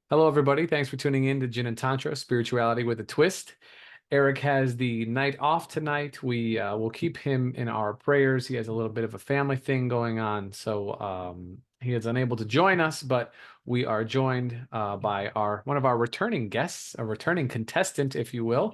Hello, everybody. Thanks for tuning in to Gin and Tantra, Spirituality with a Twist. Eric has the night off tonight. We will keep him in our prayers. He has a little bit of a family thing going on, so he is unable to join us, but we are joined by one of our returning guests, a returning contestant, if you will.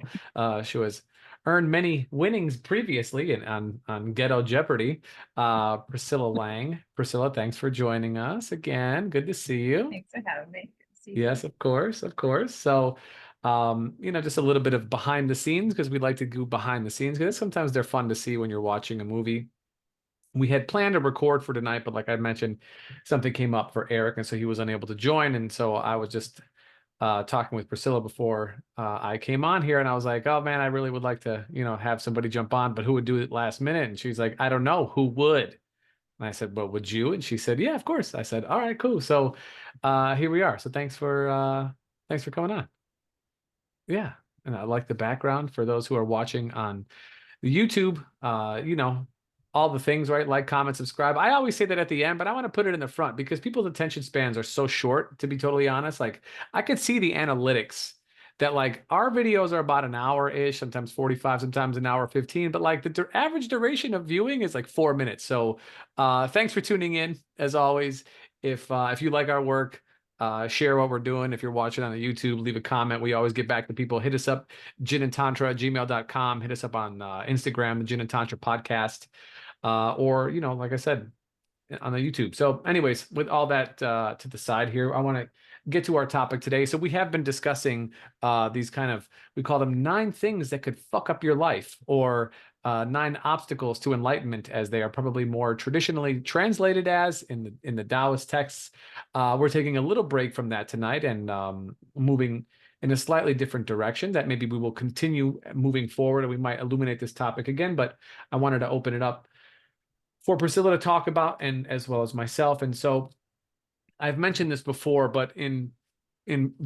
She has earned many winnings previously on Ghetto Jeopardy. Priscilla Lang. Priscilla, thanks for joining us again. Good to see you. Thanks for having me. Good to see you too. Yes, of course, of course. So, just a little bit of behind the scenes because we like to go behind the scenes because sometimes they're fun to see when you're watching a movie. We had planned to record for tonight, but like I mentioned, something came up for Eric, and so he was unable to join. And so I was just talking with Priscilla before I came on here, and I was like, "Oh man, I really would like to, have somebody jump on, but who would do it last minute?" And she's like, "I don't know who would." And I said, "Well, would you?" And she said, "Yeah, of course." I said, "All right, cool." So here we are. So thanks for coming on. Yeah. And I like the background for those who are watching on the YouTube, all the things, right? Like, comment, subscribe. I always say that at the end, but I want to put it in the front because people's attention spans are so short, to be totally honest. Like, I could see the analytics that like our videos are about an hour-ish, sometimes 45, sometimes an hour 15, but like the average duration of viewing is like 4 minutes. So thanks for tuning in as always. If you like our work, share what we're doing. If you're watching on the YouTube, leave a comment. We always get back to people. Hit us up, ginandtantra@gmail.com. Hit us up on Instagram, the Gin and Tantra Podcast, or, like I said, on the YouTube. So, anyways, with all that to the side here, I want to get to our topic today. So, we have been discussing these kind of, we call them 9 things that could fuck up your life, or 9 obstacles to enlightenment, as they are probably more traditionally translated as in the Taoist texts. We're taking a little break from that tonight and moving in a slightly different direction that maybe we will continue moving forward, and we might illuminate this topic again. But I wanted to open it up for Priscilla to talk about, and as well as myself. And so I've mentioned this before, but in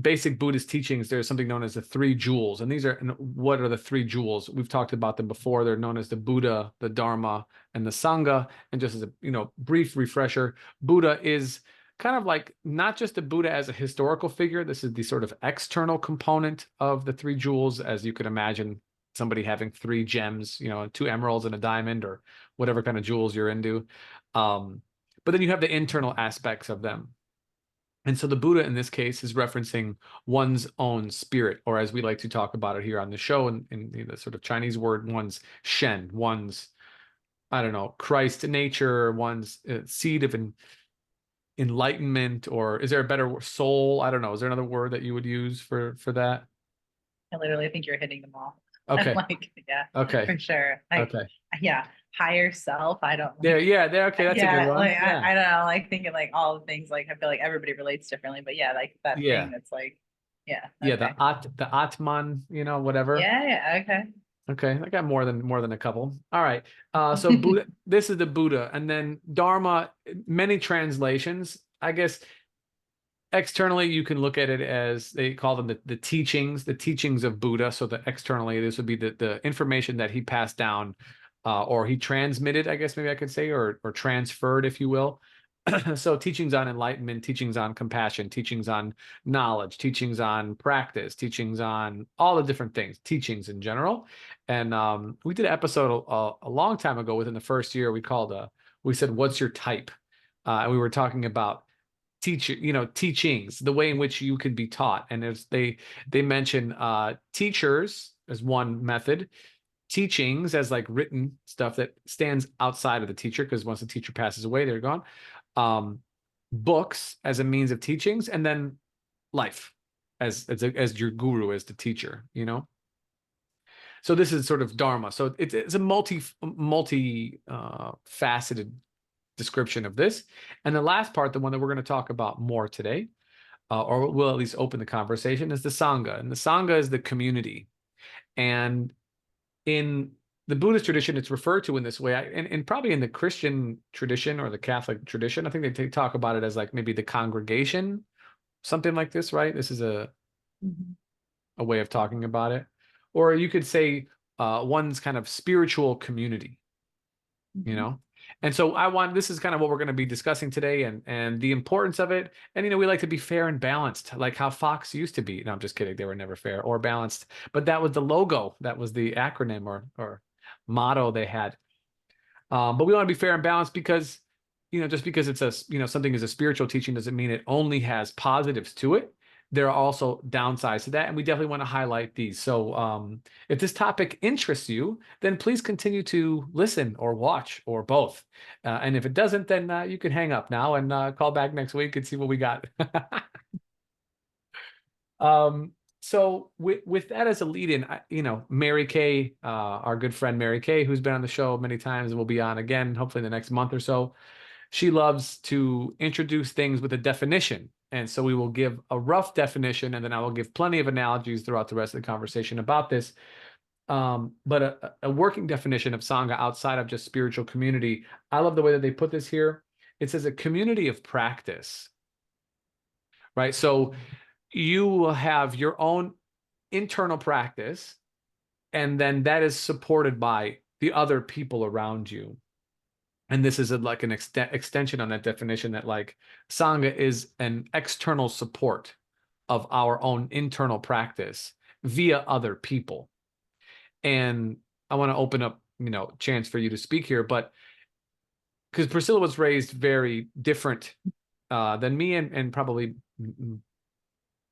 basic Buddhist teachings, there's something known as the 3 jewels. And what are the 3 jewels? We've talked about them before. They're known as the Buddha, the Dharma, and the Sangha. And just as a brief refresher, Buddha is kind of like not just the Buddha as a historical figure. This is the sort of external component of the 3 jewels, as you could imagine somebody having 3 gems, 2 emeralds and a diamond, or whatever kind of jewels you're into. But then you have the internal aspects of them. And so the Buddha in this case is referencing one's own spirit, or as we like to talk about it here on the show, in the sort of Chinese word, one's Shen, one's, I don't know, Christ nature, one's seed of enlightenment, or is there a better soul? I don't know. Is there another word that you would use for that? I literally think you're hitting them all. I'm Okay. like, yeah, Okay. for sure. Like, Okay. yeah, higher self. I don't There, like, yeah, there. Okay, that's a good yeah, one. like Yeah. I don't know, like thinking like all the things. Like I feel like everybody relates differently, but yeah, like that thing Yeah. that's like, yeah, Yeah, okay, the Atman, whatever. yeah, yeah, okay. Okay, I got more than a couple. All right. So Buddha, this is the Buddha, and then Dharma, many translations. I guess externally you can look at it as they call them the teachings of Buddha. So the externally, this would be the information that he passed down, or he transmitted, I guess maybe I could say, or transferred, if you will. So teachings on enlightenment, teachings on compassion, teachings on knowledge, teachings on practice, teachings on all the different things, teachings in general. And we did an episode a long time ago, within the first year. We said, "What's your type?" And we were talking about teachings, the way in which you can be taught. And as they mention teachers as one method, teachings as like written stuff that stands outside of the teacher, because once the teacher passes away, they're gone. um, Books as a means of teachings, and then life as your guru, as the teacher. So this is sort of dharma. So it's a multi faceted description of this. And the last part, the one that we're going to talk about more today, or we'll at least open the conversation, is the Sangha. And the Sangha is the community. And in the Buddhist tradition, it's referred to in this way, and probably in the Christian tradition or the Catholic tradition, I think they talk about it as like maybe the congregation, something like this, right? This is Mhm. a way of talking about it. Or you could say one's kind of spiritual community, you Mhm. know? And so this is kind of what we're going to be discussing today, and the importance of it. And, we like to be fair and balanced, like how Fox used to be. No, I'm just kidding. They were never fair or balanced, but that was the logo. That was the acronym or motto they had. But we want to be fair and balanced because, just because it's something is a spiritual teaching doesn't mean it only has positives to it. There are also downsides to that, and we definitely want to highlight these. So, if this topic interests you, then please continue to listen or watch or both. And if it doesn't, then you can hang up now and call back next week and see what we got. So with that as a lead-in, Mary Kay, our good friend Mary Kay, who's been on the show many times and will be on again, hopefully in the next month or so. She loves to introduce things with a definition. And so we will give a rough definition, and then I will give plenty of analogies throughout the rest of the conversation about this. But a working definition of Sangha outside of just spiritual community, I love the way that they put this here. It says a community of practice, right? So you will have your own internal practice, and then that is supported by the other people around you. And this is like an extension on that definition, that like Sangha is an external support of our own internal practice via other people. And I want to open up, chance for you to speak here, but because Priscilla was raised very different than me, and probably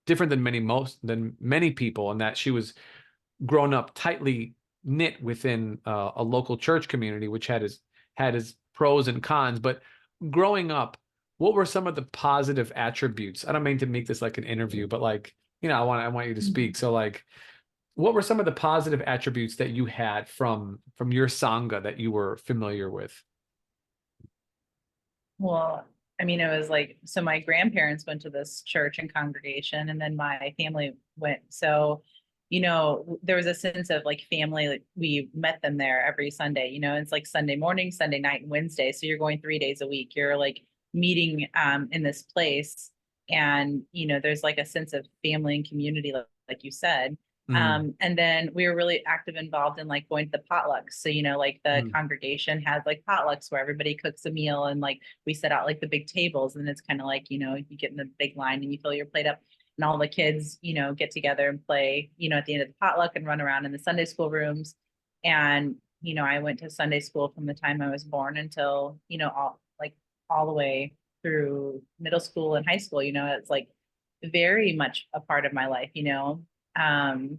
different than many people, in that she was grown up tightly knit within a local church community, which had its pros and cons. But growing up, what were some of the positive attributes? I don't mean to make this like an interview, but like, I want you to speak. So like, what were some of the positive attributes that you had from your Sangha that you were familiar with? Well, I mean, it was like, so my grandparents went to this church and congregation, and then my family went. So, there was a sense of like family, like we met them there every Sunday, it's like Sunday morning, Sunday night, and Wednesday. So you're going 3 days a week. You're like meeting in this place. And, there's like a sense of family and community, like you said. Mm, And then we were really active involved in like going to the potlucks. So, like the mm, congregation has like potlucks where everybody cooks a meal, and like we set out like the big tables, and it's kind of like, you get in the big line and you fill your plate up, and all the kids, get together and play, at the end of the potluck and run around in the Sunday school rooms. And, I went to Sunday school from the time I was born until, all the way through middle school and high school. It's like very much a part of my life. Um,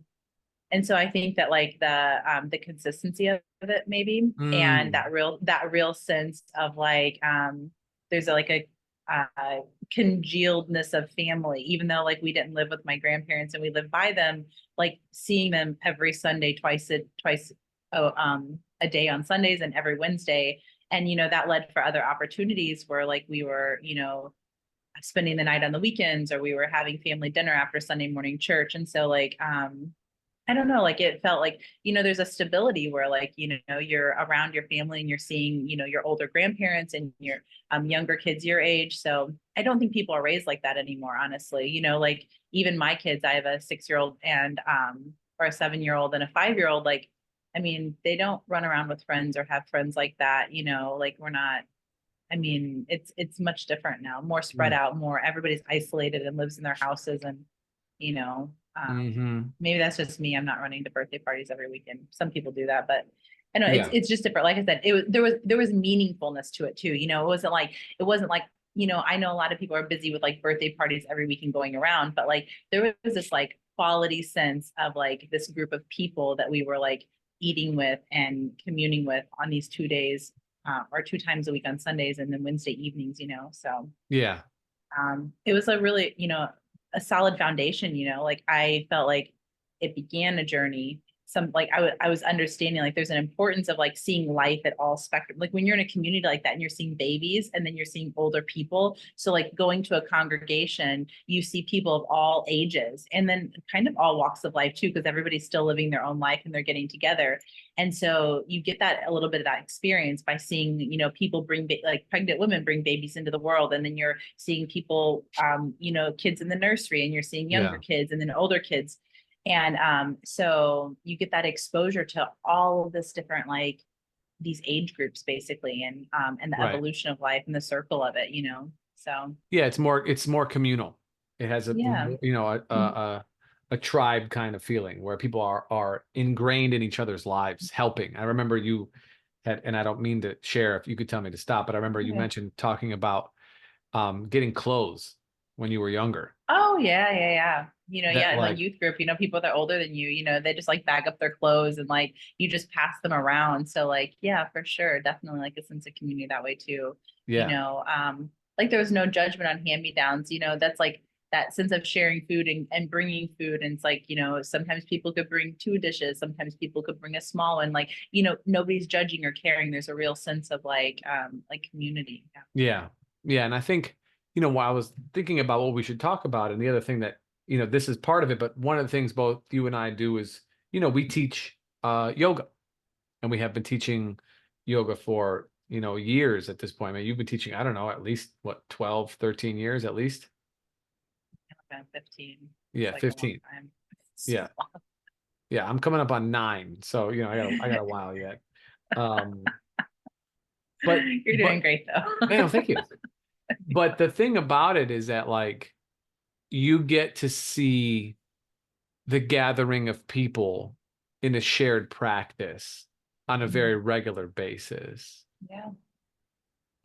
and so I think that like the consistency of it maybe, and mm. that real sense of like there's like a congealedness of family, even though like we didn't live with my grandparents and we lived by them, like seeing them every Sunday, a day on Sundays and every Wednesday. And that led for other opportunities where like we were, spending the night on the weekends, or we were having family dinner after Sunday morning church. And so like I don't know, like it felt like, there's a stability where like, you're around your family and you're seeing, your older grandparents and your younger kids your age. So I don't think people are raised like that anymore, honestly. Like even my kids, I have a 6-year-old and or a 7-year-old and a 5-year-old. Like, I mean, they don't run around with friends or have friends like that, like we're not. I mean, it's much different now, more spread Mm. out, more everybody's isolated and lives in their houses. And, you know, Hmm. maybe that's just me. I'm not running to birthday parties every weekend. Some people do that, but I know it's Yeah. it's just different. Like I said, there was meaningfulness to it too. It wasn't like, I know a lot of people are busy with like birthday parties every weekend going around, but like there was this like quality sense of like this group of people that we were like eating with and communing with on these 2 days, or 2 times a week on Sundays and then Wednesday evenings. So Yeah. it was a really, a solid foundation. Like I felt like it began a journey. Some like I was understanding like there's an importance of like seeing life at all spectrum. Like when you're in a community like that and you're seeing babies and then you're seeing older people. So like going to a congregation, you see people of all ages and then kind of all walks of life too, because everybody's still living their own life and they're getting together. And so you get that a little bit of that experience by seeing, people bring like pregnant women bring babies into the world. And then you're seeing people, kids in the nursery, and you're seeing younger Yeah. kids and then older kids. And so you get that exposure to all of this different like these age groups basically, and the Right. evolution of life and the circle of it, so Yeah, it's more communal. It has a yeah. a tribe kind of feeling where people are ingrained in each other's lives, helping. I remember you had, and I don't mean to share if you could tell me to stop, but I remember you Okay. mentioned talking about getting clothes when you were younger. Oh yeah, yeah, yeah. That Yeah, in like like, youth group, people that are older than you, they just like bag up their clothes and like you just pass them around. So like, yeah, for sure, definitely like a sense of community that way too. You yeah, know, like there was no judgment on hand-me-downs. That's like that sense of sharing food and bringing food. And it's like, sometimes people could bring two dishes, sometimes people could bring a small one. Like, nobody's judging or caring. There's a real sense of like community. Yeah. yeah, yeah. And I think, while I was thinking about what we should talk about, and the other thing that, this is part of it, but one of the things both you and I do is, we teach yoga. And we have been teaching yoga for, years at this point. I mean, you've been teaching, I don't know, at least what, 12, 13 years at least? Been 15. It's Yeah, like a long 15. time. So Yeah. Yeah, I'm coming up on 9, so I got a while yet. Um, but you're doing but great though. man, thank you. But the thing about it is that like you get to see the gathering of people in a shared practice on a very regular basis. Yeah.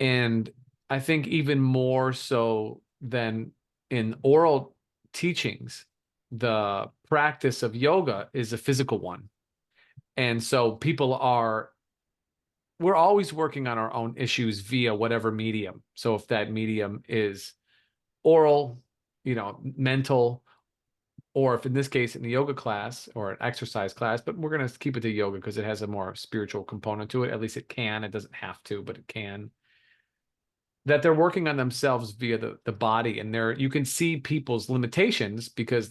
And I think even more so than in oral teachings, the practice of yoga is a physical one. And so we're always working on our own issues via whatever medium. So if that medium is oral, mental, or if in this case in the yoga class or an exercise class, but we're going to keep it to yoga because it has a more spiritual component to it. At least it can. It doesn't have to, but it can. That they're working on themselves via the body, and you can see people's limitations because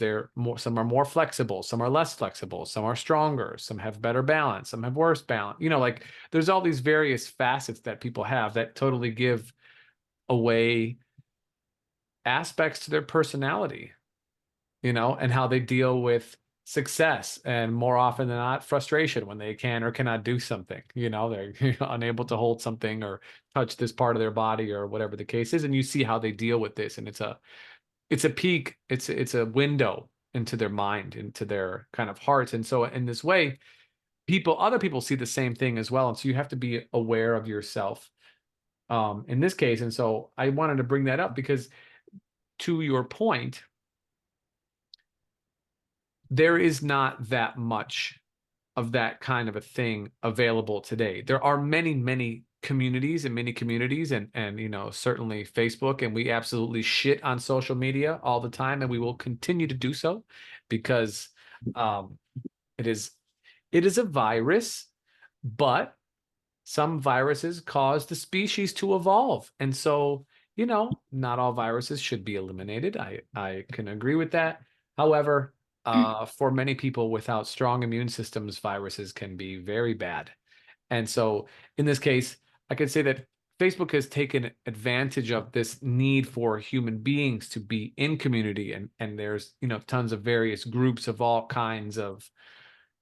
some are more flexible, some are less flexible, some are stronger, some have better balance, some have worse balance, like there's all these various facets that people have that totally give away aspects to their personality, and how they deal with success and more often than not frustration when they can or cannot do something. They're unable to hold something or touch this part of their body or whatever the case is, and you see how they deal with this, and it's a peek, it's a window into their mind, into their kind of hearts. And so in this way, other people see the same thing as well, and so you have to be aware of yourself in this case. And so I wanted to bring that up because, to your point, there is not that much of that kind of a thing available today. There are many, many communities and many communities and certainly Facebook, and we absolutely shit on social media all the time, and we will continue to do so because um, it is a virus, but some viruses cause the species to evolve. And so, not all viruses should be eliminated. I can agree with that. However, for many people without strong immune systems, viruses can be very bad. And so in this case, I could say that Facebook has taken advantage of this need for human beings to be in community. And there's, tons of various groups of all kinds of,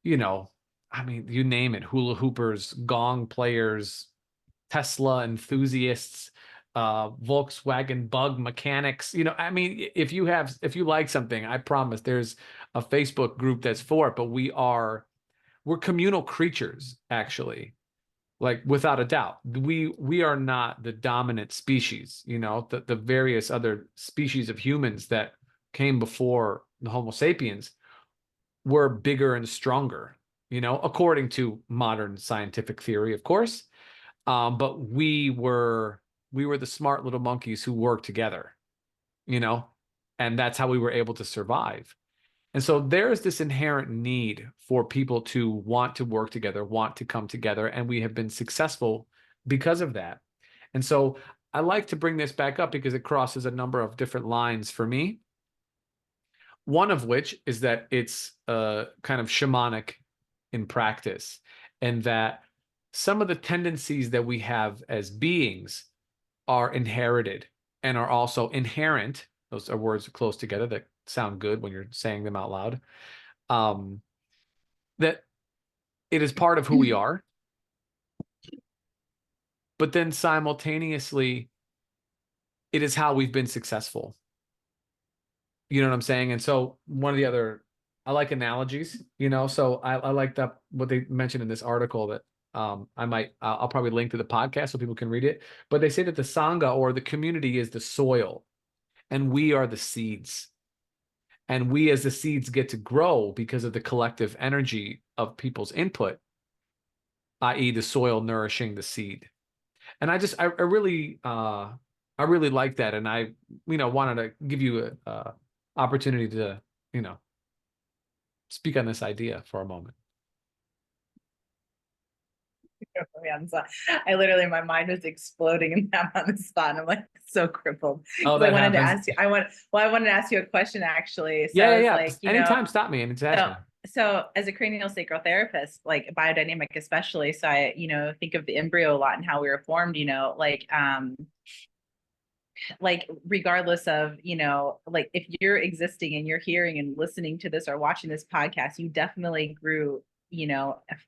you know, I mean, you name it, hula hoopers, gong players, Tesla enthusiasts, Volkswagen bug mechanics. I mean, if you like something, I promise there's a Facebook group that's for it, but we're communal creatures, actually. Like without a doubt, we are not the dominant species. The various other species of humans that came before the Homo sapiens were bigger and stronger, according to modern scientific theory, of course. But we were the smart little monkeys who worked together, you know, and that's how we were able to survive. And so there's this inherent need for people to want to work together, want to come together, and we have been successful because of that. And so I like to bring this back up because it crosses a number of different lines for me. One of which is that it's kind of shamanic in practice, and that some of the tendencies that we have as beings are inherited and are also inherent. Those are words close together that sound good when you're saying them out loud. Um, that it is part of who we are, but then simultaneously, it is how we've been successful. You know what I'm saying? And so one of the other, I like analogies, so I like that what they mentioned in this article that I'll probably link to the podcast so people can read it. But they say that the Sangha or the community is the soil and we are the seeds. And we as the seeds get to grow because of the collective energy of people's input, i.e. the soil nourishing the seed. And I really like that. And I, wanted to give you a opportunity to, you know, speak on this idea for a moment. I literally, my mind was exploding and I'm on the spot. And I'm like so crippled. Oh, I that wanted to happens. ask you, I wanted to ask you a question actually. So Yeah, I yeah, was yeah. like, Anytime, stop me and just ask so me. so as a craniosacral therapist, like biodynamic especially, so I, think of the embryo a lot and how we were formed, like regardless of, like if you're existing and you're hearing and listening to this or watching this podcast, you definitely grew,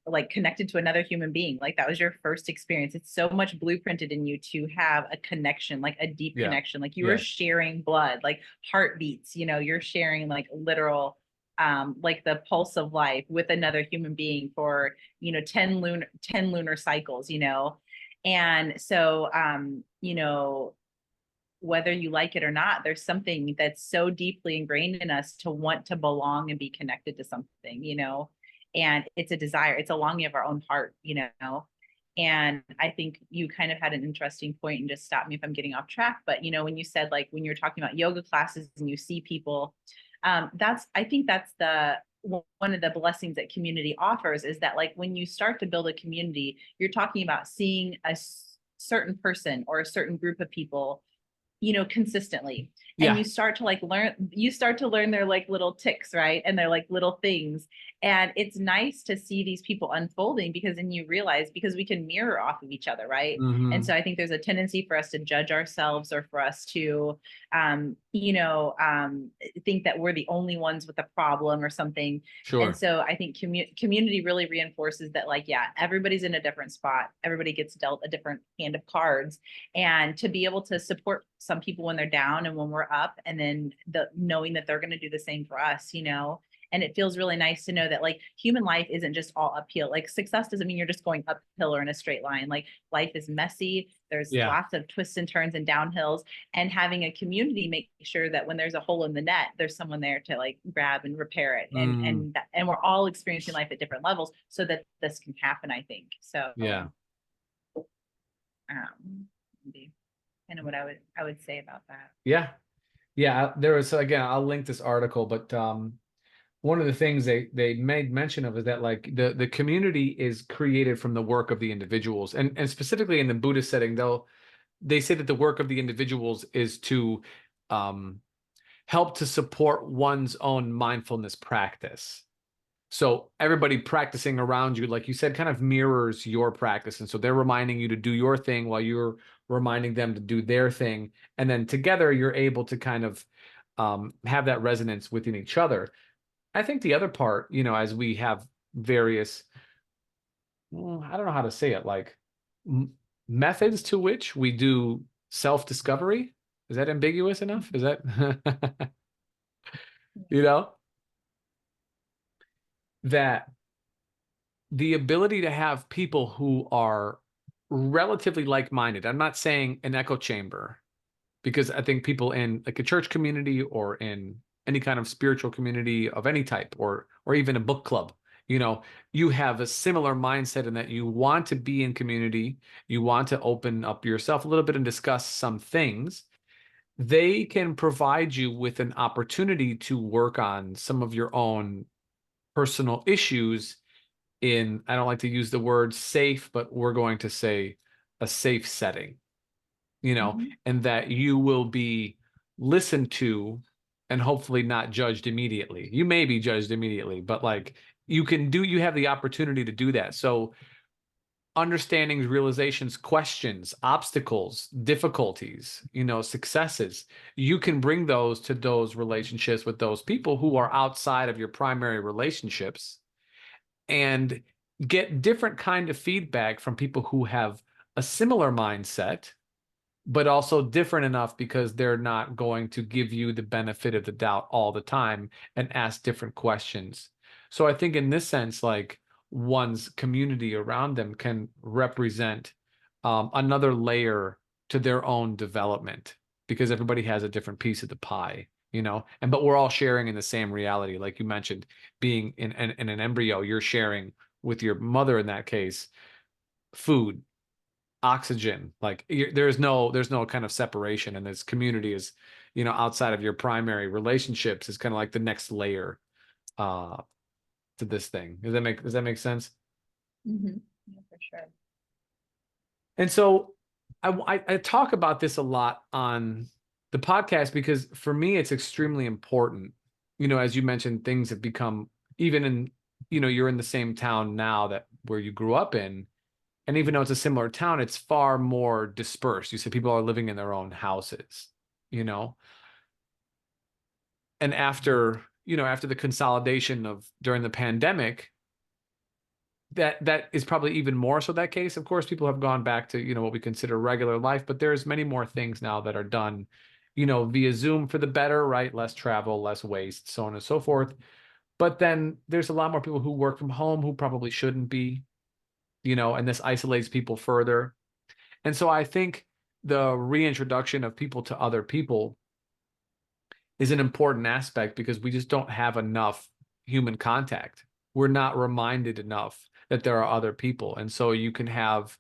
like connected to another human being. Like that was your first experience. It's so much blueprinted in you to have a connection, like a deep Yeah, connection. Like you were yeah. sharing blood, like heartbeats, you're sharing like literal like the pulse of life with another human being for 10 lunar cycles, and so whether you like it or not, there's something that's so deeply ingrained in us to want to belong and be connected to something, and it's a desire, it's a longing of our own heart, And I think you kind of had an interesting point, and just stop me if I'm getting off track. But, when you said like when you're talking about yoga classes and you see people, I think that's one of the blessings that community offers is that like when you start to build a community, you're talking about seeing a certain person or a certain group of people consistently, and Yeah. you start to learn their like little ticks, right, and their like little things, and it's nice to see these people unfolding because then you realize, because we can mirror off of each other, right? And Hmm. so I think there's a tendency for us to judge ourselves, or for us to think that we're the only ones with a problem or something. And Sure. so I think community really reinforces that, like, yeah, everybody's in a different spot, everybody gets dealt a different hand of cards, and to be able to support some people when they're down and when we're up, and then knowing that they're going to do the same for us, and it feels really nice to know that like human life isn't just all uphill. Like success doesn't mean you're just going uphill or in a straight line. Like life is messy, there's Yeah. lots of twists and turns and downhills, and having a community make sure that when there's a hole in the net, there's someone there to like grab and repair it, Mm, and we're all experiencing life at different levels so that this can happen, I think. So yeah. maybe kind of what I would say about that. Yeah. Yeah. There was, again, I'll link this article, but one of the things they made mention of is that like the community is created from the work of the individuals, and specifically in the Buddhist setting, they say that the work of the individuals is to um, help to support one's own mindfulness practice. So everybody practicing around you, like you said, kind of mirrors your practice. And so they're reminding you to do your thing while you're reminding them to do their thing. And then together you're able to kind of have that resonance within each other. I think the other part, as we have various, I don't know how to say it, like methods to which we do self-discovery. Is that ambiguous enough? Is that, you know, that the ability to have people who are relatively like-minded. I'm not saying an echo chamber, because I think people in like a church community or in any kind of spiritual community of any type, or even a book club, you have a similar mindset in that you want to be in community, you want to open up yourself a little bit and discuss some things. They can provide you with an opportunity to work on some of your own personal issues in, I don't like to use the word safe, but we're going to say a safe setting, Mm-hmm. and that you will be listened to and hopefully not judged immediately. You may be judged immediately, but like you have the opportunity to do that. So understandings, realizations, questions, obstacles, difficulties, successes, you can bring those to those relationships with those people who are outside of your primary relationships, and get different kind of feedback from people who have a similar mindset, but also different enough because they're not going to give you the benefit of the doubt all the time and ask different questions. So I think in this sense, like one's community around them can represent another layer to their own development because everybody has a different piece of the pie, you know, and but we're all sharing in the same reality. Like you mentioned, being in an embryo, you're sharing with your mother in that case, food, oxygen. Like there's no kind of separation, and this community is, you know, outside of your primary relationships is kind of like the next layer uh to this thing. Does that make sense? Mm-hmm. Yeah, for sure. And so I talk about this a lot on the podcast because for me it's extremely important. You know, as you mentioned, things have become even in, you know, you're in the same town now that where you grew up in. And even though it's a similar town, it's far more dispersed. You said people are living in their own houses, you know? And after, you know, after the consolidation of during the pandemic, that is probably even more so that case. Of course, people have gone back to, you know, what we consider regular life, but there's many more things now that are done, you know, via Zoom for the better, right? Less travel, less waste, so on and so forth. But then there's a lot more people who work from home who probably shouldn't be, you know, and this isolates people further. And so I think the reintroduction of people to other people is an important aspect because we just don't have enough human contact. We're not reminded enough that there are other people. And so you can have,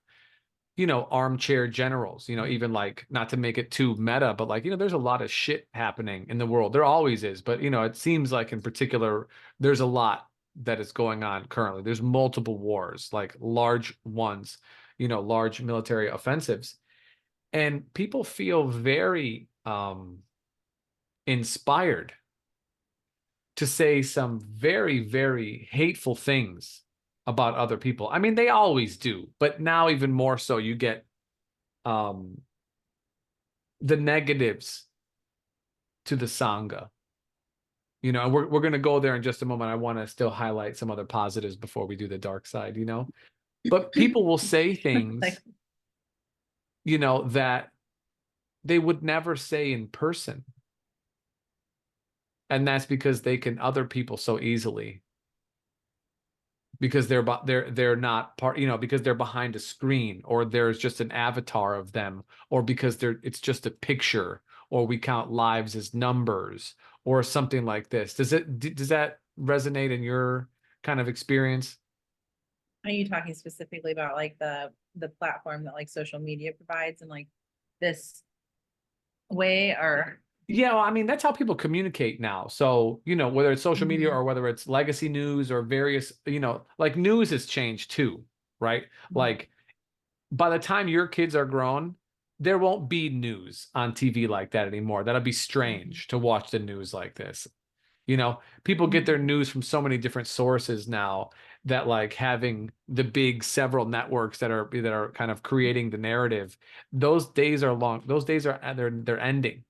you know, armchair generals, you know, even like not to make it too meta, but like, you know, there's a lot of shit happening in the world. There always is. But, you know, it seems like in particular, there's a lot that is going on currently. There's multiple wars, like large ones, you know, large military offensives. And people feel very inspired to say some very, very hateful things about other people. I mean, they always do, but now even more so, you get um, the negatives to the Sangha. You know, and we're going to go there in just a moment. I want to still highlight some other positives before we do the dark side, you know. But people will say Like, things, you know, that they would never say in person. And that's because they can other people so easily because they're not part, you know, because they're behind a screen or there's just an avatar of them or because it's just a picture or we count lives as numbers or something like this. Does that resonate in your kind of experience? are you talking specifically about like the platform that like social media provides and like this way or Yeah, well, I mean, that's how people communicate now. So, you know, whether it's social media Mhm. or whether it's legacy news or various, you know, like news has changed too, right? Mhm. Like by the time your kids are grown, there won't be news on TV like that anymore. That'll be Mhm. strange to watch the news like this. You know, people get their Mhm. news from so many different sources now that like having the big several networks that are kind of creating the narrative, those days are long. Those days are they're ending,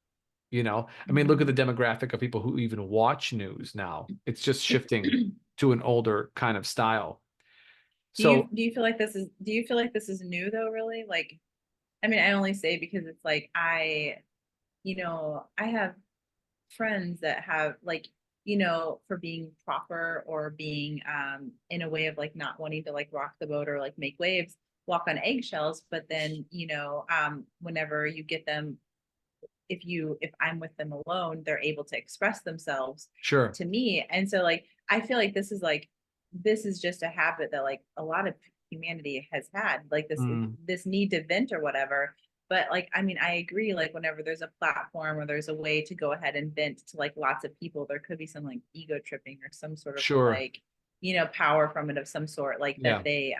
you know. I mean, look at the Mhm. demographic of people who even watch news now. It's just shifting to an older kind of style. So, Do you feel like this is new though, really? Like, I mean, I only say because it's like I have friends that have like, for being proper or being in a way of like not wanting to like rock the boat or like make waves, walk on eggshells, but then, whenever you get them, if I'm with them alone, they're able to express themselves sure. to me. And so like I feel like this is just a habit that like a lot of humanity has had, like Mm, this need to vent or whatever. But like I mean, I agree, like whenever there's a platform or there's a way to go ahead and vent to like lots of people, there could be some like ego tripping or some sort of sure. like, power from it of some sort, like that Yeah. they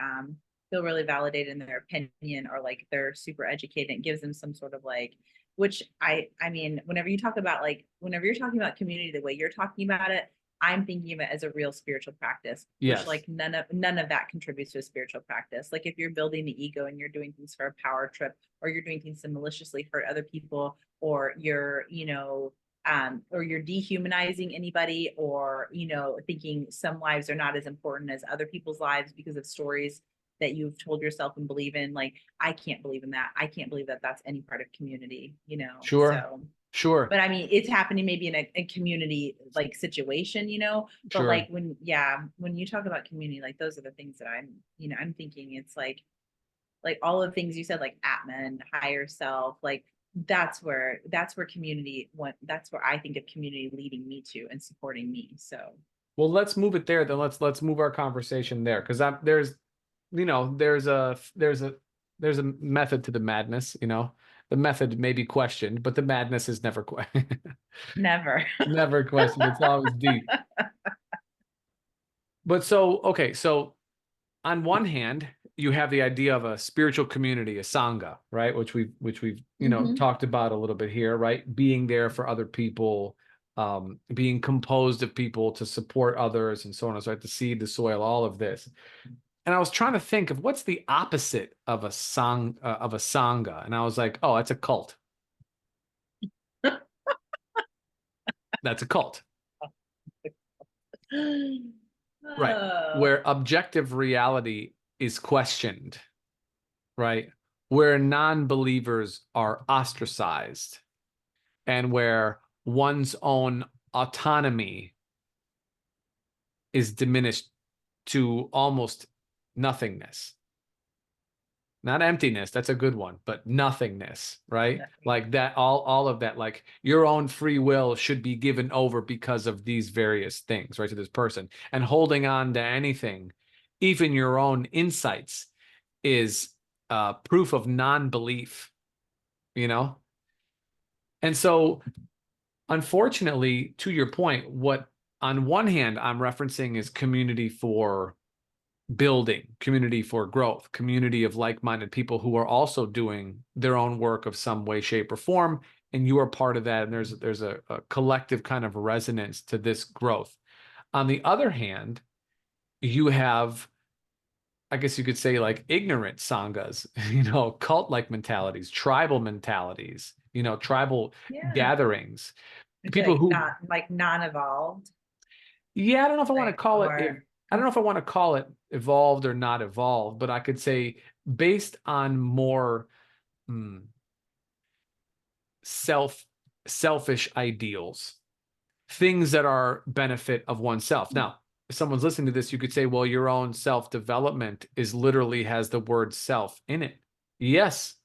feel really validated in their opinion or like they're super educated. It gives them some sort of like, which I mean, whenever you're talking about community the way you're talking about it, I'm thinking of it as a real spiritual practice, which Yes. like none of that contributes to a spiritual practice. Like if you're building the ego and you're doing things for a power trip, or you're doing things to maliciously hurt other people, or or you're dehumanizing anybody, or thinking some lives are not as important as other people's lives because of stories that you've told yourself and believe in, like, I can't believe in that. I can't believe that that's any part of community, you know? Sure. So, Sure. but I mean, it's happening maybe in a community like situation, you know, but Sure. like when, yeah, when you talk about community, like those are the things that I'm, you know, I'm thinking it's like all of the things you said, like Atman, higher self, like that's where community, what that's where I think of community leading me to and supporting me. So Well, let's move it there. Then let's move our conversation there, because there's, you know, there's a method to the madness. You know, the method may be questioned, but the madness is never never. never questioned. It's always deep. But so, okay, so on one hand, you have the idea of a spiritual community, a sangha, right? Which we've you know Hmm. talked about a little bit here, right? Being there for other people, being composed of people to support others, and so on and so on, to seed the soil, all of this. And I was trying to think of what's the opposite of a sangha, and I was like, oh, it's a cult. That's a cult, right? Oh, Where objective reality is questioned, right? Where non-believers are ostracized, and where one's own autonomy is diminished to almost nothingness. Not emptiness, that's a good one, but nothingness, right? nothing. Like that, all of that, like your own free will should be given over because of these various things, right? To this person. And holding on to anything, even your own insights, is proof of non-belief, you know? And so, unfortunately, to your point, what on one hand I'm referencing is community for building, community for growth, community of like-minded people who are also doing their own work of some way, shape, or form, and you are part of that. And there's a collective kind of resonance to this growth. On the other hand, you have, I guess you could say, like ignorant sanghas, you know, cult-like mentalities, tribal mentalities, you know, tribal Yeah. gatherings, It's people like who, not like non-evolved, yeah, I don't know if I want to like, call it, or I don't know if I want to call it evolved or not evolved, but I could say based on more mm, self selfish ideals, things that are benefit of oneself. Now, if someone's listening to this, you could say, well, your own self-development is literally has the word self in it. Yes,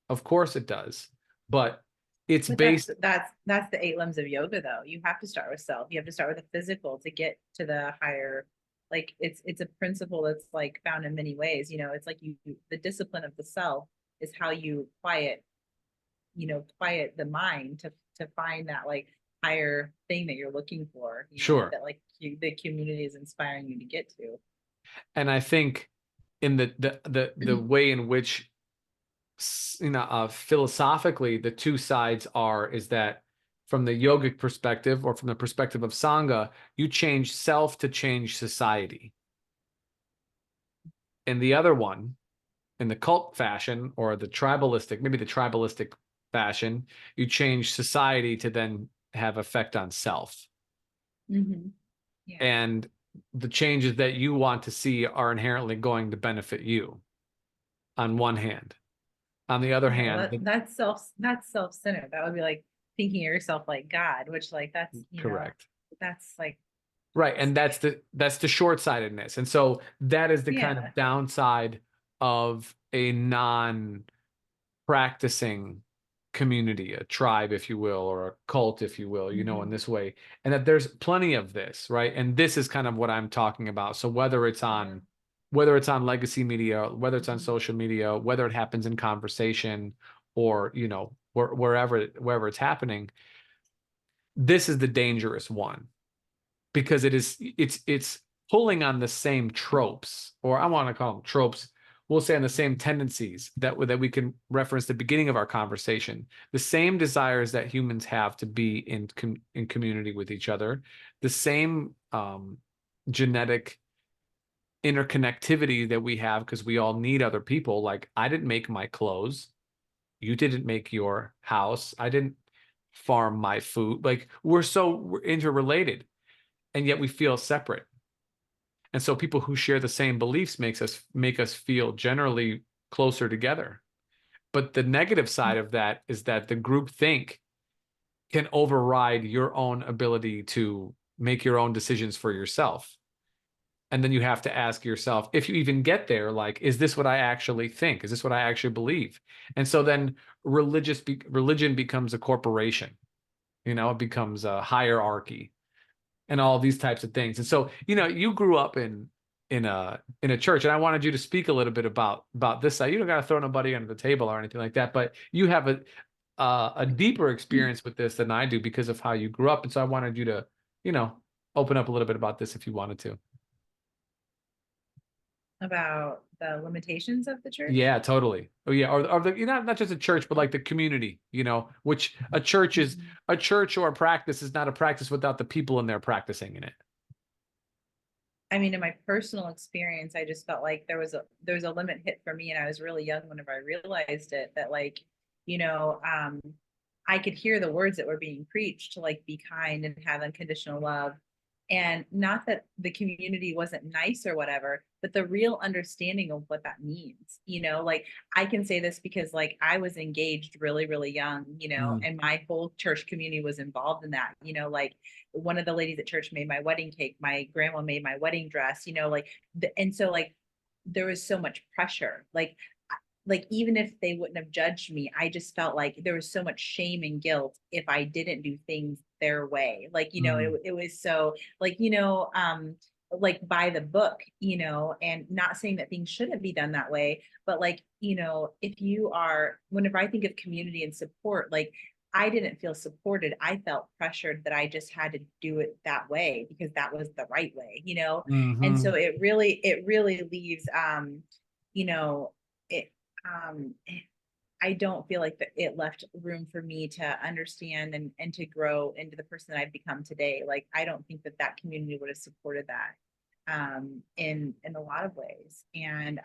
of course it does. But it's but based, that's the eight limbs of yoga though. You have to start with self. You have to start with the physical to get to the higher, like it's a principle that's like found in many ways. You know, it's like the discipline of the self is how you quiet, you know, quiet the mind to find that like higher thing that you're looking for, you know, sure. that like the community is inspiring you to get to. And I think in the way in which, you know, philosophically the two sides are, is that from the yogic perspective or from the perspective of Sangha, you change self to change society. And the other one, in the cult fashion or the tribalistic, maybe the tribalistic fashion, you change society to then have effect on self. Mm-hmm. Yeah. And the changes that you want to see are inherently going to benefit you on one hand. On the other Yeah, well, hand, that's self-centered. That would be like thinking of yourself like God, which like that's, you know, correct. that's like Right. that's And that's the short-sightedness. And so that is the kind yeah. of downside of a non-practicing community, a tribe, if you will, or a cult, if you will, you know, in Mm-hmm. this way. And that there's plenty of this, right? And this is kind of what I'm talking about. So Yeah. whether it's on legacy media, whether it's on Mm-hmm. social media, whether it happens in conversation or, you know, wherever it's happening, this is the dangerous one because it's pulling on the same tropes, or I want to call them tropes. We'll say on the same tendencies that we can reference the beginning of our conversation, the same desires that humans have to be in community with each other, the same genetic interconnectivity that we have because we all need other people. Like I didn't make my clothes, you didn't make your house, I didn't farm my food. Like we're interrelated, and yet we feel separate. And so people who share the same beliefs make us feel generally closer together. But the negative side of that is that the group think can override your own ability to make your own decisions for yourself. And then you have to ask yourself, if you even get there, like, is this what I actually think? Is this what I actually believe? And so then religion becomes a corporation, it becomes a hierarchy and all these types of things. And so, you grew up in a church, and I wanted you to speak a little bit about this side. You don't got to throw nobody under the table or anything like that, but you have a deeper experience with this than I do because of how you grew up. And so I wanted you to, you know, open up a little bit about this if you wanted to. About the limitations of the church. Yeah, totally. Oh yeah, or the not just a church, but like the community, which Mhm. a church or a practice is not a practice without the people in there practicing in it. I mean, in my personal experience, I just felt like there was a limit hit for me, and I was really young whenever I realized it. That like, you know, um, I could hear the words that were being preached to like be kind and have unconditional love. And not that the community wasn't nice or whatever, but the real understanding of what that means, like I can say this because like I was engaged really, really young, Mm, and my whole church community was involved in that, like one of the ladies at church made my wedding cake, my grandma made my wedding dress, like, and so like there was so much pressure. Like even if they wouldn't have judged me, I just felt like there was so much shame and guilt if I didn't do things their way. Like, mm, it was so like, like by the book, and not saying that things shouldn't be done that way, but like, if you are, whenever I think of community and support, like I didn't feel supported. I felt pressured that I just had to do it that way because that was the right way. And hmm so it really leaves, you know, it um I don't feel like that it left room for me to understand and to grow into the person that I've become today. Like I don't think that that community would have supported that in a lot of ways. And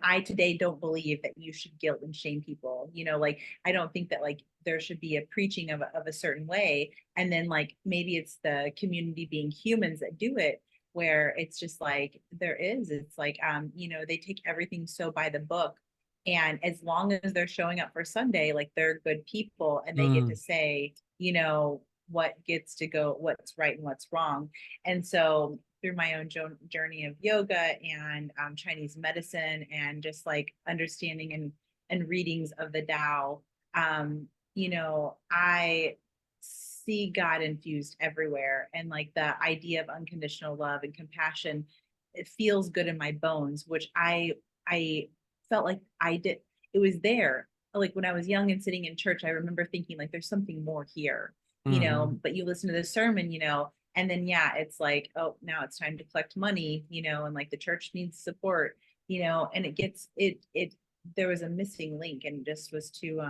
I today don't believe that you should guilt and shame people. Like I don't think that like there should be a preaching of a certain way, and then like maybe it's the community being humans that do it, where it's just like it's like they take everything so by the book, and as long as they're showing up for Sunday, like they're good people and they get to mm, say, what gets to go, what's right and what's wrong. And so through my own journey of yoga and Chinese medicine and just like understanding and readings of the Tao, I see God infused everywhere. And like the idea of unconditional love and compassion, it feels good in my bones, which I felt like I did. It was there. Like when I was young and sitting in church, I remember thinking like there's something more here, hmm but you listen to the sermon, and then yeah, it's like, oh, now it's time to collect money, and like the church needs support, and it gets it there was a missing link, and just was to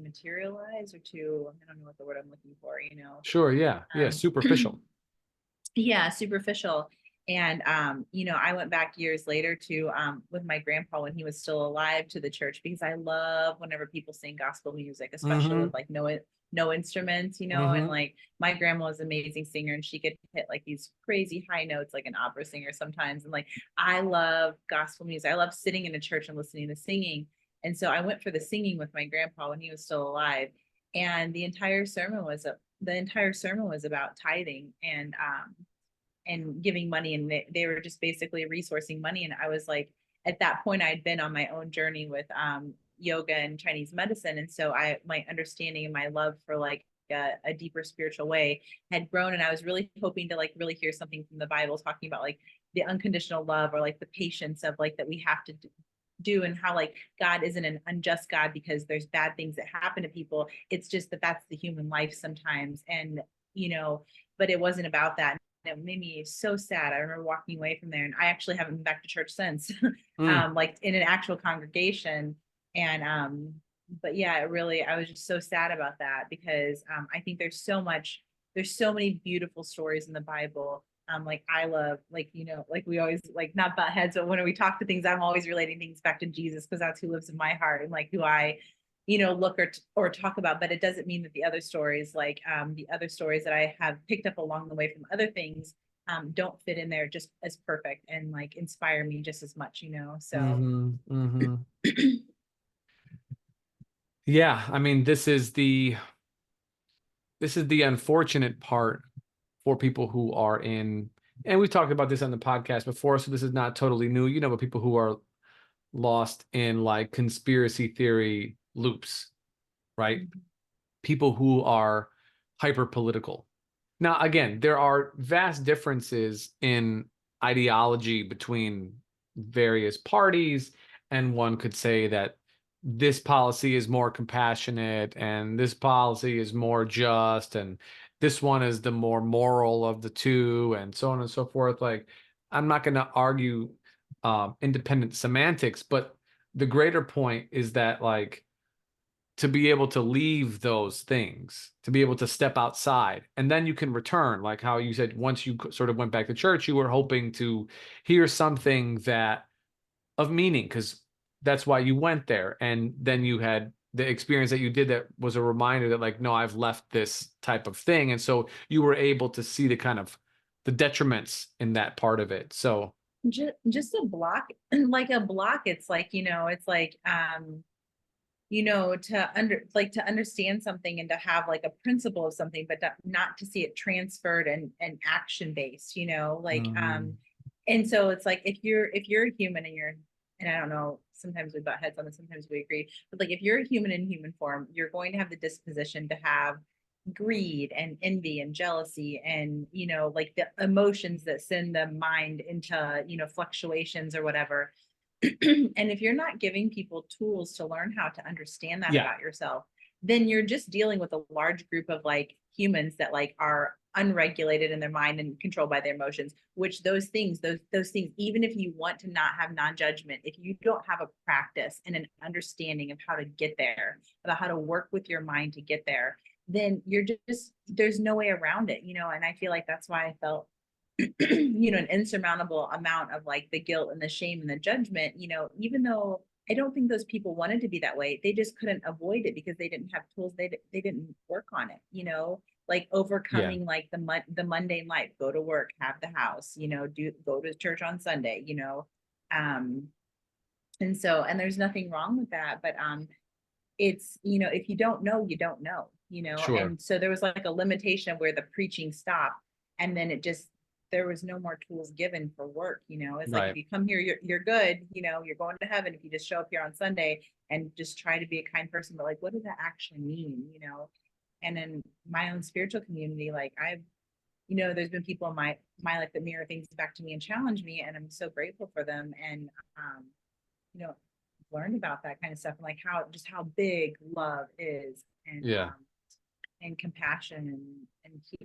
materialize or to, I don't know what the word I'm looking for, Sure, yeah, yeah, um superficial. yeah, superficial. And I went back years later to with my grandpa when he was still alive to the church, because I love whenever people sing gospel music, especially with hmm like no instruments, and hmm like my grandma was an amazing singer and she could hit like these crazy high notes like an opera singer sometimes. And like I love gospel music. I love sitting in a church and listening to singing. And so I went for the singing with my grandpa when he was still alive. And the entire sermon was about tithing and giving money, and they were just basically resourcing money. And I was like, at that point I'd been on my own journey with yoga and Chinese medicine, and so my understanding and my love for like a deeper spiritual way had grown, and I was really hoping to like really hear something from the Bible talking about like the unconditional love or like the patience of like that we have to do, and how like God isn't an unjust God because there's bad things that happen to people. It's just that that's the human life sometimes. And but it wasn't about that. And it made me so sad. I remember walking away from there, and I actually haven't been back to church since, mm. like in an actual congregation. And but yeah, I was just so sad about that, because I think there's so many beautiful stories in the Bible. Like I love, like, like we always like not butt heads, but when we talk to things, I'm always relating things back to Jesus because that's who lives in my heart and like who I look or talk about, but it doesn't mean that the other stories, like the other stories that I have picked up along the way from other things, don't fit in there just as perfect and like inspire me just as much, so. Yeah, I mean, this is the unfortunate part for people who are in, and we've talked about this on the podcast before, so this is not totally new, but people who are lost in like conspiracy theory loops, right? People who are hyper political. Now, again, there are vast differences in ideology between various parties, and one could say that this policy is more compassionate and this policy is more just, and this one is the more moral of the two, and so on and so forth. Like, I'm not going to argue independent semantics, but the greater point is that, like, to be able to leave those things, to be able to step outside, and then you can return, like how you said, once you sort of went back to church, you were hoping to hear something that of meaning, because that's why you went there. And then you had the experience that you did that was a reminder that, like, no, I've left this type of thing. And so you were able to see the kind of the detriments in that part of it. So Just a block, like a block, it's like, it's like to understand something and to have like a principle of something, but not to see it transferred and action based, like and so it's like if you're a human and I don't know, sometimes we butt heads on this, sometimes we agree, but like if you're a human in human form, you're going to have the disposition to have greed and envy and jealousy and like the emotions that send the mind into fluctuations or whatever. And if you're not giving people tools to learn how to understand that yeah, about yourself, then you're just dealing with a large group of like humans that like are unregulated in their mind and controlled by their emotions, which those things, even if you want to not have non-judgment, if you don't have a practice and an understanding of how to get there, about how to work with your mind to get there, then you're just, there's no way around it, and I feel like that's why I felt an insurmountable amount of like the guilt and the shame and the judgment, even though I don't think those people wanted to be that way, they just couldn't avoid it because they didn't have tools. They didn't work on it, like yeah. overcoming like the mundane life, go to work, have the house, go to church on Sunday, um, and there's nothing wrong with that, but it's, if you don't know, you don't know, Sure. and so there was like a limitation of where the preaching stopped, and then it just, there was no more tools given for work. It's like if Right. you come here, you're good, you're going to heaven if you just show up here on Sunday and just try to be a kind person, but like what does that actually mean? And in my own spiritual community, like I've, there's been people in my life that mirror things back to me and challenge me, and I'm so grateful for them, and you know learned about that kind of stuff and like how big love is, Yeah. and compassion,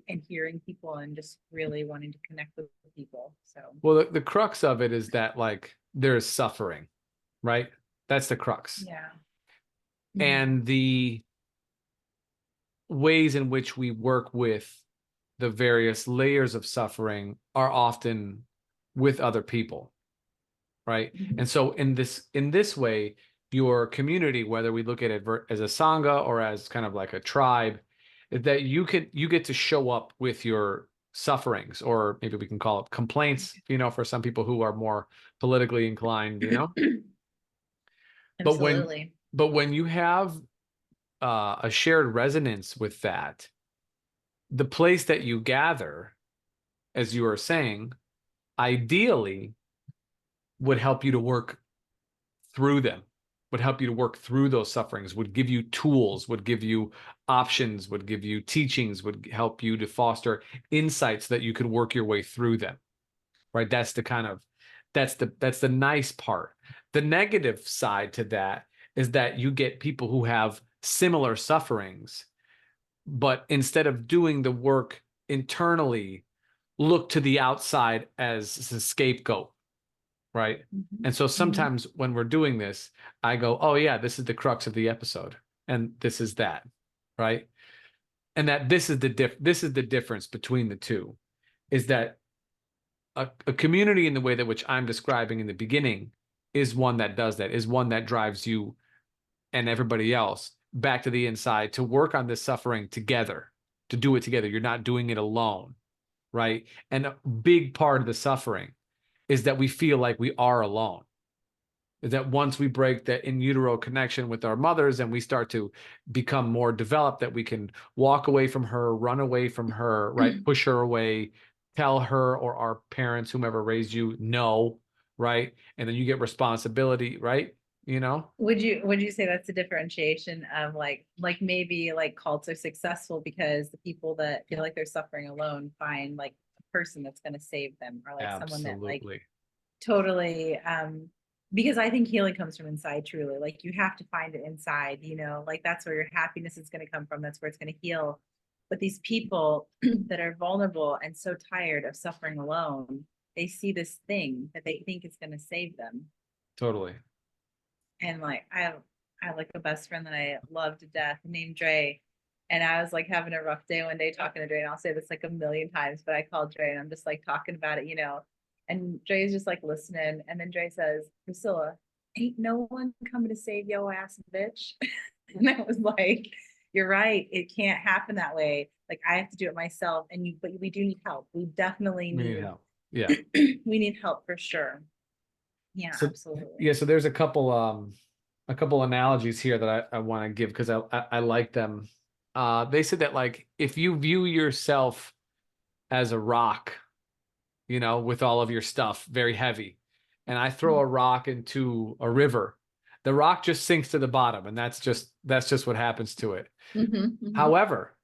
and hearing people and just really wanting to connect with people, so. Well, the crux of it is that, like, there's suffering, right? That's the crux. Yeah. And the ways in which we work with the various layers of suffering are often with other people, right? Mm-hmm. And so in this way, your community, whether we look at it as a sangha or as kind of like a tribe, that you get to show up with your sufferings, or maybe we can call it complaints, for some people who are more politically inclined. But when Absolutely. but when you have a shared resonance with that, the place that you gather, as you are saying, ideally would help you to work through them, would help you to work through those sufferings, would give you tools, would give you options, would give you teachings, would help you to foster insights that you could work your way through them. Right? That's the nice part. The negative side to that is that you get people who have similar sufferings, but instead of doing the work internally, look to the outside as a scapegoat, right? Mm-hmm. And so Mm-hmm. sometimes when we're doing this, I go, oh yeah, this is the crux of the episode, and this is that, right? And that this is the difference between the two, is that a community in the way that which I'm describing in the beginning is one that does that, is one that drives you and everybody else back to the inside to work on this suffering together, to do it together. You're not doing it alone, right? And a big part of the suffering is that we feel like we are alone. Is that once we break that in utero connection with our mothers and we start to become more developed, that we can walk away from her, run away from her, right? Push her away, tell her or our parents, whomever raised you, no, right? And then you get responsibility, right? You know? Would you say that's a differentiation of like maybe like cults are successful because the people that feel like they're suffering alone find like a person that's going to save them, or like someone that like Absolutely. totally because I think healing comes from inside, truly. Like you have to find it inside, like that's where your happiness is going to come from, that's where it's going to heal. But these people that are vulnerable and so tired of suffering alone, they see this thing that they think is going to save them. Totally. And like I have like a best friend that I love to death named Dre. And I was like having a rough day one day talking to Dre, and I'll say this like a million times, but I called Dre and I'm just like talking about it, and Dre is just like listening. And then Dre says, Priscilla, ain't no one coming to save your ass, bitch. And I was like, you're right. It can't happen that way. Like I have to do it myself. But we do need help. We definitely We need need, help. Yeah. we need help for sure. Yeah, So absolutely. yeah, so there's a couple analogies here that I want to give because I like them. They said that like if you view yourself as a rock, with all of your stuff very heavy, and I throw a rock into a river, the rock just sinks to the bottom, and that's just what happens to it. Mm-hmm, mm-hmm. However,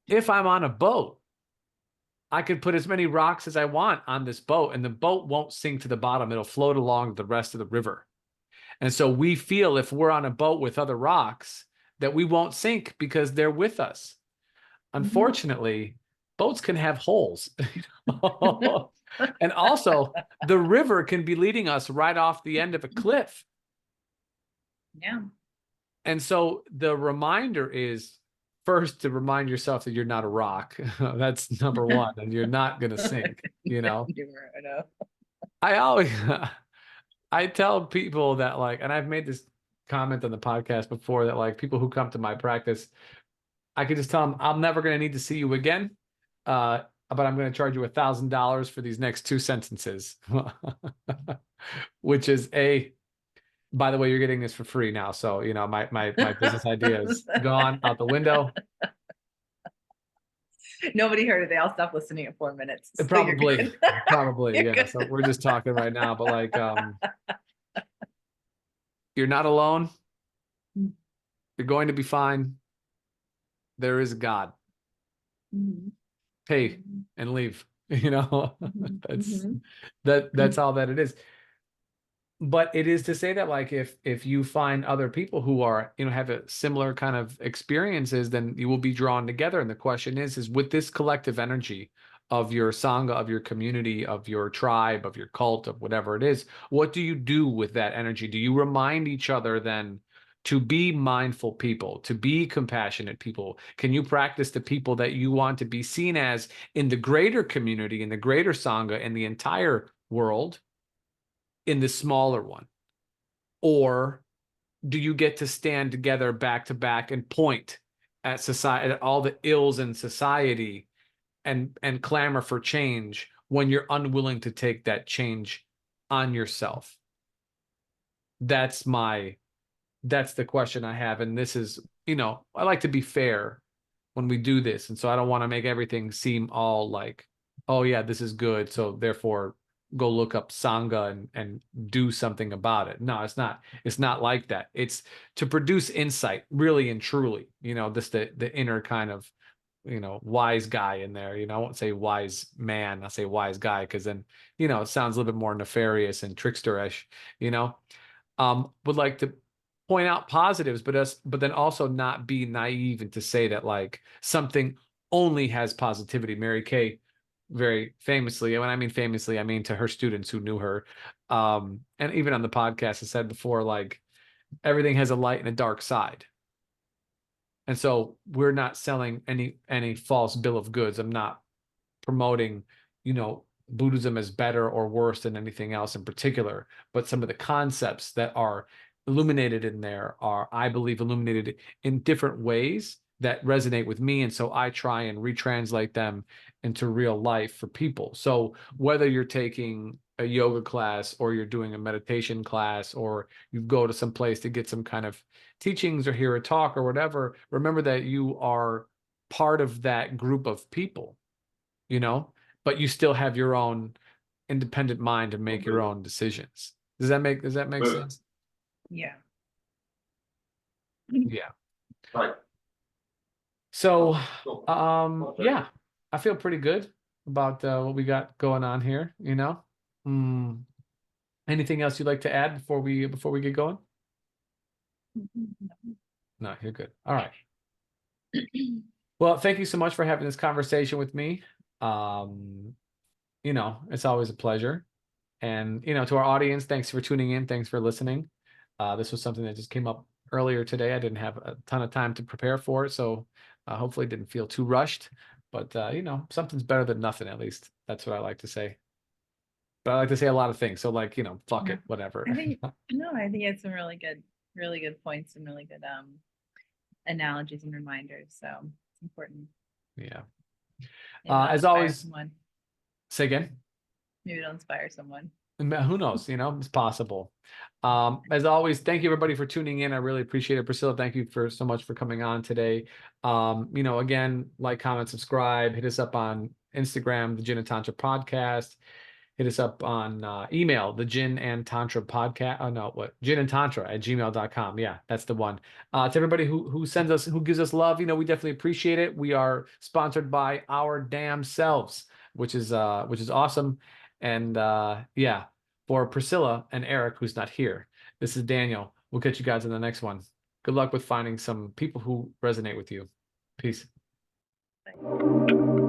if I'm on a boat, I could put as many rocks as I want on this boat, and the boat won't sink to the bottom. It'll float along the rest of the river. And so we feel if we're on a boat with other rocks that we won't sink because they're with us. Unfortunately, boats can have holes. And also, the river can be leading us right off the end of a cliff. Yeah. And so the reminder is first to remind yourself that you're not a rock. That's number one, and you're not going to sink, I always I tell people that like, and I've made this comment on the podcast before that like people who come to my practice, I could just tell them I'm never going to need to see you again, but I'm going to charge you $1,000 for these next two sentences, which is by the way, you're getting this for free now, so my business idea is gone out the window. Nobody heard it. They all stopped listening at 4 minutes. So Probably, You're yeah. good. So we're just talking right now, but like, you're not alone. You're going to be fine. There is a God. Mm-hmm. Pay and leave. That's Mm-hmm. that's all that it is. But it is to say that like if you find other people who are have a similar kind of experiences, then you will be drawn together. And the question is with this collective energy of your sangha, of your community, of your tribe, of your cult, of whatever it is, what do you do with that energy? Do you remind each other then to be mindful people, to be compassionate people? Can you practice the people that you want to be seen as in the greater community, in the greater sangha, in the entire world, in the smaller one? Or do you get to stand together back to back and point at society, at all the ills in society, and clamor for change when you're unwilling to take that change on yourself? That's the question I have. And this is, I like to be fair when we do this. And so I don't want to make everything seem all like, oh yeah, this is good, so therefore go look up Sangha and do something about it. No, it's not. It's not like that. It's to produce insight, really and truly, this the inner kind of, wise guy in there. I won't say wise man, I'll say wise guy, because then, it sounds a little bit more nefarious and tricksterish, you know. Would like to point out positives, but then also not be naive and to say that like something only has positivity. Mary Kay very famously, when I mean famously, I mean to her students who knew her, and even on the podcast I said before, like everything has a light and a dark side. And so we're not selling any false bill of goods. I'm not promoting, Buddhism as better or worse than anything else in particular, but some of the concepts that are illuminated in there are, I believe, illuminated in different ways that resonate with me. And so I try and retranslate them into real life for people. So whether you're taking a yoga class or you're doing a meditation class or you go to some place to get some kind of teachings or hear a talk or whatever, remember that you are part of that group of people, you know, but you still have your own independent mind to make your own decisions. Does that make sense? Yeah. Yeah. Right. So, yeah, I feel pretty good about what we got going on here, you know. Anything else you'd like to add before we get going? No, you're good. All right. Well, thank you so much for having this conversation with me. You know, it's always a pleasure. And, you know, to our audience, thanks for tuning in. Thanks for listening. This was something that just came up earlier today. I didn't have a ton of time to prepare for it, so hopefully it didn't feel too rushed. But, you know, something's better than nothing, at least. That's what I like to say. But I like to say a lot of things. So, like, you know, fuck Yeah. it, whatever. I think you had some really good points and really good analogies and reminders. So it's important. Yeah. Maybe it'll As inspire always, someone. say again. Maybe it'll inspire someone. Who knows? You know, it's possible. As always, thank you everybody for tuning in. I really appreciate it. Priscilla, thank you for so much for coming on today. You know, again, like, comment, subscribe, hit us up on Instagram, the Gin and Tantra Podcast. Hit us up on email, the Gin and Tantra Podcast. Oh no, what? Gin and Tantra at gmail.com. Yeah, that's the one. To everybody who sends us, who gives us love, you know, we definitely appreciate it. We are sponsored by our damn selves, which is awesome. And yeah, for Priscilla and Eric, who's not here, this is Daniel. We'll catch you guys in the next one. Good luck with finding some people who resonate with you. Peace. Bye.